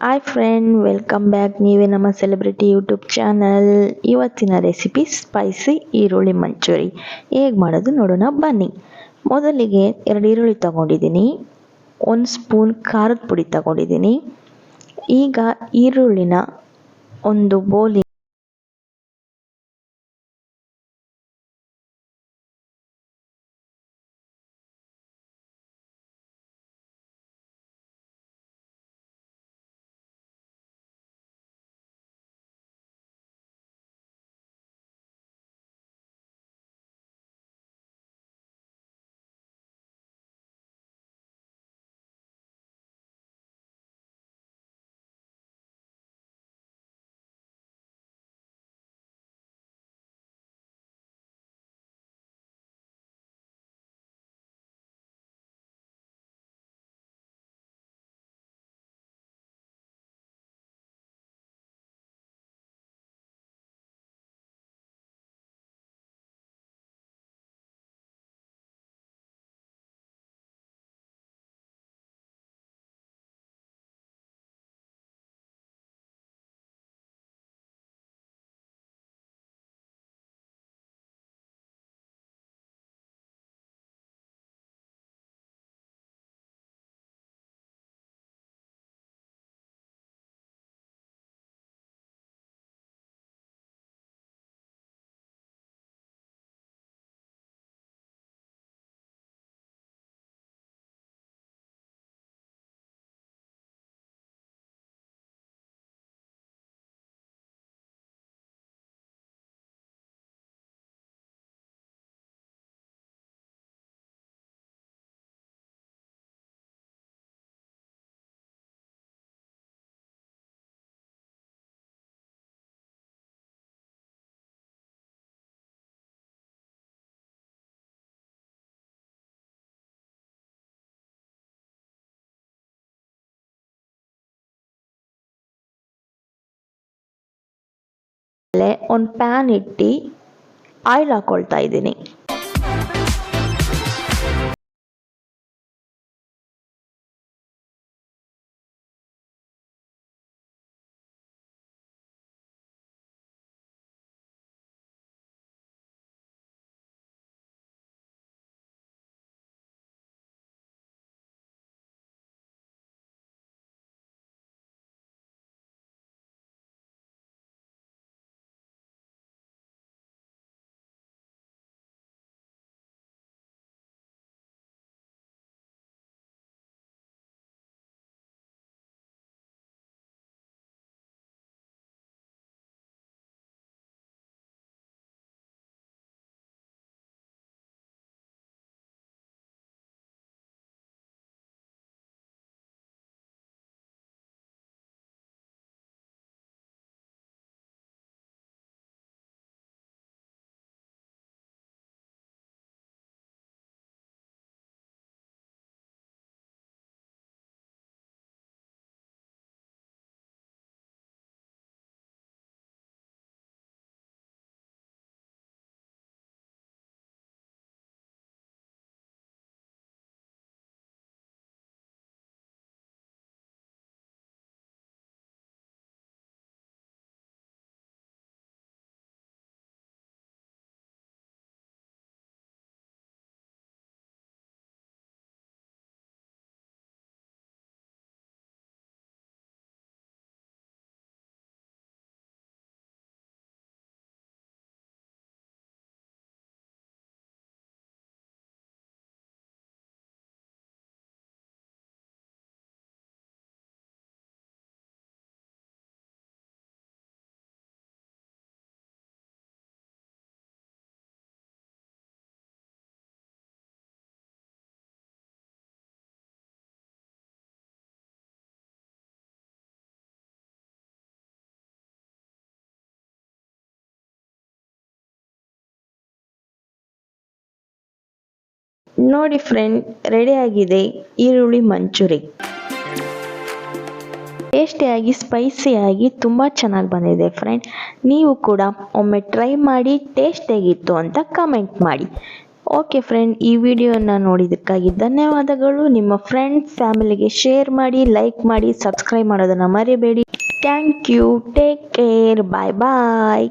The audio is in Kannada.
Hi friend, welcome back. ನೀವೇ ನಮ್ಮ ಸೆಲೆಬ್ರಿಟಿ ಯೂಟ್ಯೂಬ್ ಚಾನಲ್. ಇವತ್ತಿನ ರೆಸಿಪಿ ಸ್ಪೈಸಿ ಈರುಳ್ಳಿ ಮಂಚೂರಿ ಹೇಗೆ ಮಾಡೋದು ನೋಡೋಣ ಬನ್ನಿ. ಮೊದಲಿಗೆ 2 ಈರುಳ್ಳಿ ತಗೊಂಡಿದ್ದೀನಿ, 1 ಸ್ಪೂನ್ ಖಾರದ ಪುಡಿ ತಗೊಂಡಿದ್ದೀನಿ. ಈಗ ಈರುಳ್ಳಿನ ಒಂದು ಬೌಲ್ ಒಂದು ಪ್ಯಾನ್ ಇಟ್ಟು ಆಯಿಲ್ ಹಾಕೊಳ್ತಾ ಇದ್ದೀನಿ. ನೋಡಿ ಫ್ರೆಂಡ್, ರೆಡಿ ಆಗಿದೆ ಈರುಳ್ಳಿ ಮಂಚೂರಿ. ಟೇಸ್ಟಿಯಾಗಿ ಸ್ಪೈಸಿಯಾಗಿ ತುಂಬ ಚೆನ್ನಾಗಿ ಬಂದಿದೆ ಫ್ರೆಂಡ್. ನೀವು ಕೂಡ ಒಮ್ಮೆ ಟ್ರೈ ಮಾಡಿ ಟೇಸ್ಟ್ ಹೇಗಿತ್ತು ಅಂತ ಕಮೆಂಟ್ ಮಾಡಿ. ಓಕೆ ಫ್ರೆಂಡ್, ಈ ವಿಡಿಯೋನ ನೋಡಿದ್ದಕ್ಕಾಗಿ ಧನ್ಯವಾದಗಳು. ನಿಮ್ಮ ಫ್ರೆಂಡ್ಸ್ ಫ್ಯಾಮಿಲಿಗೆ ಶೇರ್ ಮಾಡಿ, ಲೈಕ್ ಮಾಡಿ, ಸಬ್ಸ್ಕ್ರೈಬ್ ಮಾಡೋದನ್ನು ಮರಿಬೇಡಿ. Thank you. Take care. Bye bye.